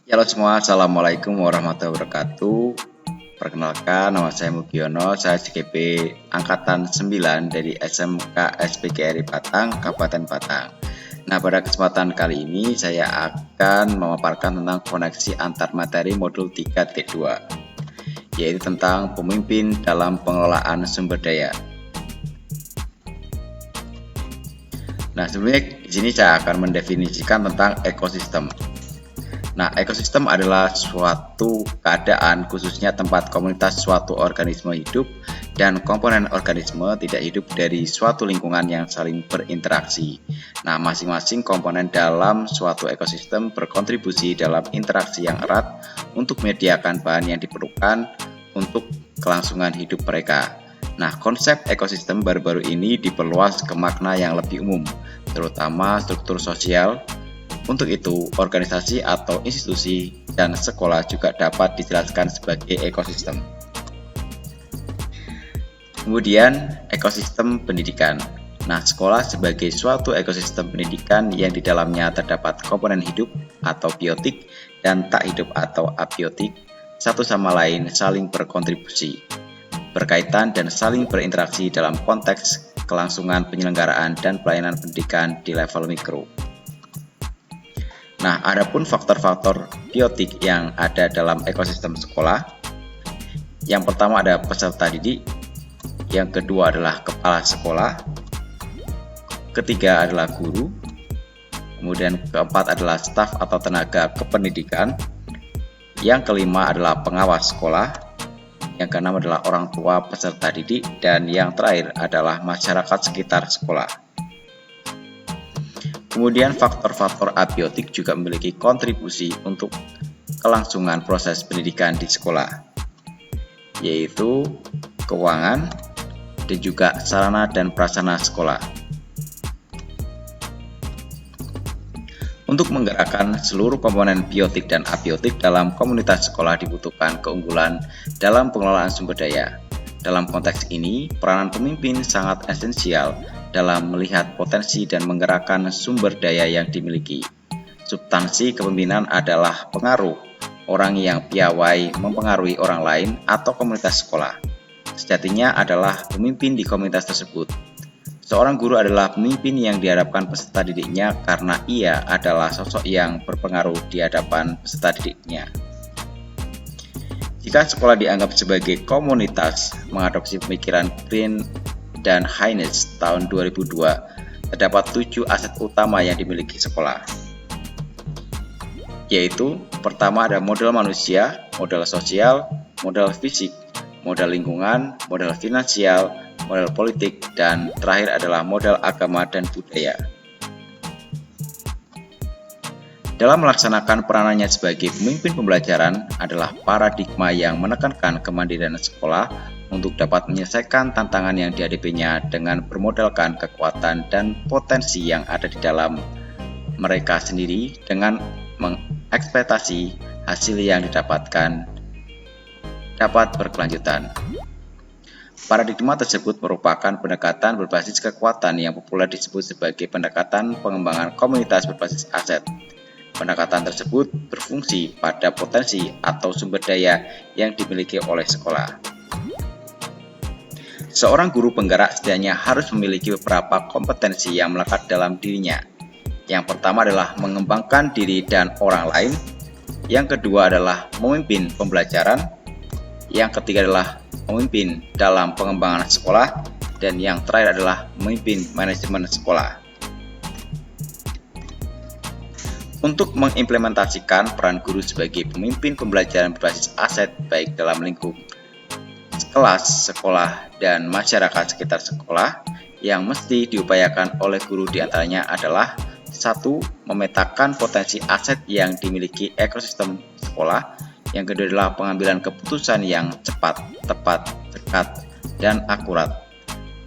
Ya, halo semua, Assalamualaikum warahmatullahi wabarakatuh. Perkenalkan, nama saya Mugiono, saya CGP Angkatan 9 dari SMK SPGRI Batang, Kabupaten Batang. Nah, pada kesempatan kali ini saya akan memaparkan tentang koneksi antar materi modul 3T2, yaitu tentang pemimpin dalam pengelolaan sumber daya. Nah, sebelumnya di sini saya akan mendefinisikan tentang ekosistem. Nah, ekosistem adalah suatu keadaan khususnya tempat komunitas suatu organisme hidup dan komponen organisme tidak hidup dari suatu lingkungan yang saling berinteraksi. Nah, masing-masing komponen dalam suatu ekosistem berkontribusi dalam interaksi yang erat untuk menyediakan bahan yang diperlukan untuk kelangsungan hidup mereka. Nah, konsep ekosistem baru-baru ini diperluas ke makna yang lebih umum, terutama struktur sosial. Untuk itu, organisasi atau institusi dan sekolah juga dapat dijelaskan sebagai ekosistem. Kemudian, ekosistem pendidikan. Nah, sekolah sebagai suatu ekosistem pendidikan yang di dalamnya terdapat komponen hidup atau biotik dan tak hidup atau abiotik, satu sama lain saling berkontribusi, berkaitan dan saling berinteraksi dalam konteks kelangsungan penyelenggaraan dan pelayanan pendidikan di level mikro. Nah, adapun faktor-faktor biotik yang ada dalam ekosistem sekolah. Yang pertama ada peserta didik, yang kedua adalah kepala sekolah, ketiga adalah guru, kemudian keempat adalah staf atau tenaga kependidikan, yang kelima adalah pengawas sekolah, yang keenam adalah orang tua peserta didik, dan yang terakhir adalah masyarakat sekitar sekolah. Kemudian faktor-faktor abiotik juga memiliki kontribusi untuk kelangsungan proses pendidikan di sekolah, yaitu keuangan dan juga sarana dan prasarana sekolah. Untuk menggerakkan seluruh komponen biotik dan abiotik dalam komunitas sekolah dibutuhkan keunggulan dalam pengelolaan sumber daya. Dalam konteks ini, peranan pemimpin sangat esensial dalam melihat potensi dan menggerakkan sumber daya yang dimiliki. Substansi kepemimpinan adalah pengaruh orang yang piawai mempengaruhi orang lain atau komunitas sekolah. Sejatinya adalah pemimpin di komunitas tersebut. Seorang guru adalah pemimpin yang dihadapkan peserta didiknya karena ia adalah sosok yang berpengaruh di hadapan peserta didiknya. Jika sekolah dianggap sebagai komunitas, mengadopsi pemikiran Green dan Haynes tahun 2002, terdapat 7 aset utama yang dimiliki sekolah, yaitu pertama ada model manusia, model sosial, model fisik, model lingkungan, model finansial, model politik, dan terakhir adalah model agama dan budaya. Dalam melaksanakan peranannya sebagai pemimpin pembelajaran adalah paradigma yang menekankan kemandirian sekolah untuk dapat menyelesaikan tantangan yang dihadapinya dengan bermodalkan kekuatan dan potensi yang ada di dalam mereka sendiri dengan mengekspektasi hasil yang didapatkan dapat berkelanjutan. Paradigma tersebut merupakan pendekatan berbasis kekuatan yang populer disebut sebagai pendekatan pengembangan komunitas berbasis aset. Pendekatan tersebut berfungsi pada potensi atau sumber daya yang dimiliki oleh sekolah. Seorang guru penggerak setidaknya harus memiliki beberapa kompetensi yang melekat dalam dirinya. Yang pertama adalah mengembangkan diri dan orang lain. Yang kedua adalah memimpin pembelajaran. Yang ketiga adalah memimpin dalam pengembangan sekolah. Dan yang terakhir adalah memimpin manajemen sekolah. Untuk mengimplementasikan peran guru sebagai pemimpin pembelajaran berbasis aset baik dalam lingkup kelas, sekolah, dan masyarakat sekitar sekolah, yang mesti diupayakan oleh guru diantaranya adalah 1. Memetakan potensi aset yang dimiliki ekosistem sekolah. Yang kedua adalah pengambilan keputusan yang cepat, tepat, dekat, dan akurat.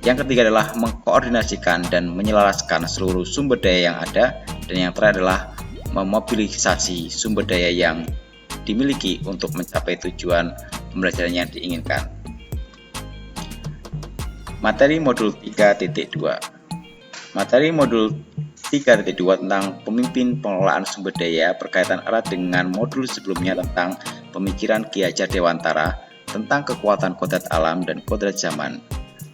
Yang ketiga adalah mengkoordinasikan dan menyelaraskan seluruh sumber daya yang ada. Dan yang terakhir adalah memobilisasi sumber daya yang dimiliki untuk mencapai tujuan pembelajaran yang diinginkan. Materi modul 3.2. Materi modul 3.2 tentang pemimpin pengelolaan sumber daya berkaitan erat dengan modul sebelumnya tentang pemikiran Ki Hajar Dewantara tentang kekuatan kodrat alam dan kodrat zaman.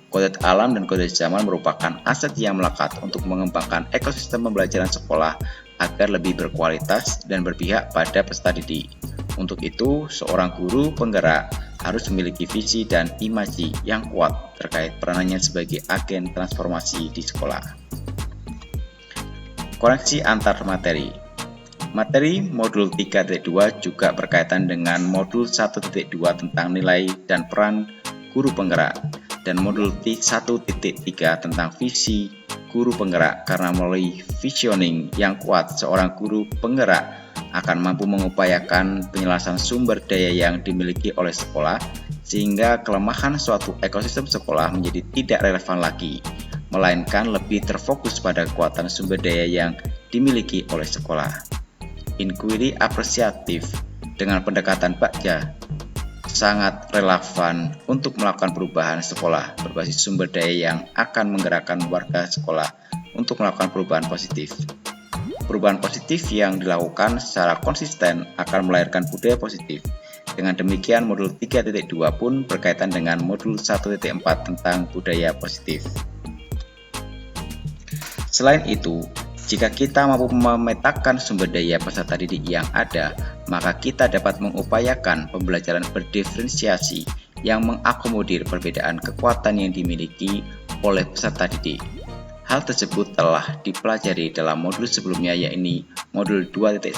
Kodrat alam dan kodrat zaman merupakan aset yang melekat untuk mengembangkan ekosistem pembelajaran sekolah agar lebih berkualitas dan berpihak pada peserta didik. Untuk itu, seorang guru penggerak harus memiliki visi dan imaji yang kuat terkait peranannya sebagai agen transformasi di sekolah. Koneksi antar materi. Materi modul 3.2 juga berkaitan dengan modul 1.2 tentang nilai dan peran guru penggerak dan modul 1.3 tentang visi guru penggerak, karena melalui visioning yang kuat seorang guru penggerak akan mampu mengupayakan penyelesaian sumber daya yang dimiliki oleh sekolah sehingga kelemahan suatu ekosistem sekolah menjadi tidak relevan lagi, melainkan lebih terfokus pada kekuatan sumber daya yang dimiliki oleh sekolah. Inquiry apresiatif dengan pendekatan Bagja sangat relevan untuk melakukan perubahan sekolah berbasis sumber daya yang akan menggerakkan warga sekolah untuk melakukan perubahan positif. Perubahan positif yang dilakukan secara konsisten akan melahirkan budaya positif. Dengan demikian, modul 3.2 pun berkaitan dengan modul 1.4 tentang budaya positif. Selain itu, jika kita mampu memetakan sumber daya peserta didik yang ada, maka kita dapat mengupayakan pembelajaran berdiferensiasi yang mengakomodir perbedaan kekuatan yang dimiliki oleh peserta didik. Hal tersebut telah dipelajari dalam modul sebelumnya, yakni modul 2.1.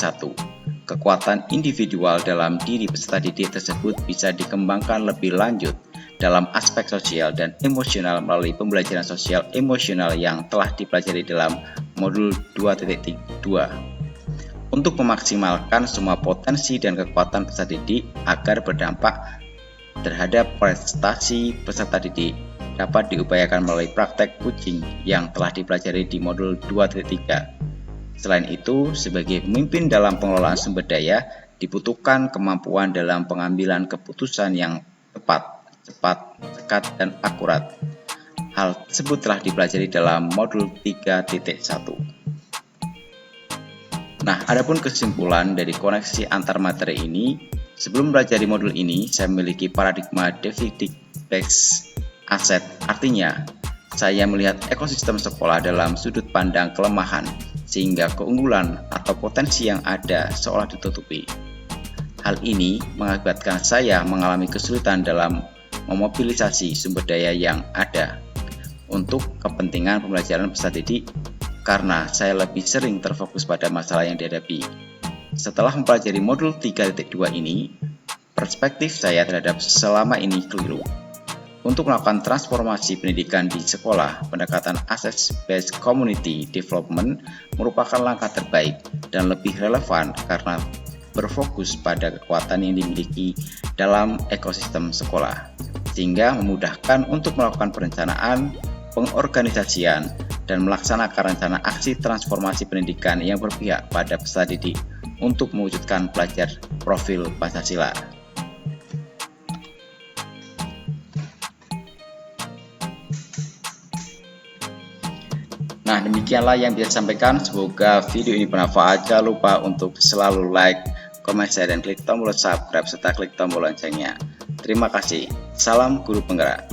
Kekuatan individual dalam diri peserta didik tersebut bisa dikembangkan lebih lanjut dalam aspek sosial dan emosional melalui pembelajaran sosial emosional yang telah dipelajari dalam modul 2.2. Untuk memaksimalkan semua potensi dan kekuatan peserta didik agar berdampak terhadap prestasi peserta didik, dapat diupayakan melalui praktek coaching yang telah dipelajari di modul 2.3. Selain itu, sebagai pemimpin dalam pengelolaan sumber daya, dibutuhkan kemampuan dalam pengambilan keputusan yang tepat, cepat, sekat, dan akurat. Hal tersebut telah dipelajari dalam modul 3.1. Nah, adapun kesimpulan dari koneksi antar materi ini, sebelum belajar di modul ini, saya memiliki paradigma deficit based aset, artinya saya melihat ekosistem sekolah dalam sudut pandang kelemahan sehingga keunggulan atau potensi yang ada seolah ditutupi. Hal ini mengakibatkan saya mengalami kesulitan dalam memobilisasi sumber daya yang ada untuk kepentingan pembelajaran peserta didik karena saya lebih sering terfokus pada masalah yang dihadapi. Setelah mempelajari modul 3.2 ini, perspektif saya terhadap selama ini keliru. Untuk melakukan transformasi pendidikan di sekolah, pendekatan Assess-Based Community Development merupakan langkah terbaik dan lebih relevan karena berfokus pada kekuatan yang dimiliki dalam ekosistem sekolah, sehingga memudahkan untuk melakukan perencanaan, pengorganisasian, dan melaksanakan rencana aksi transformasi pendidikan yang berpihak pada peserta didik untuk mewujudkan pelajar profil Pancasila. Nah, demikianlah yang bisa disampaikan. Semoga video ini bermanfaat. Jangan lupa untuk selalu like, komen, share, dan klik tombol subscribe serta klik tombol loncengnya. Terima kasih. Salam guru penggerak.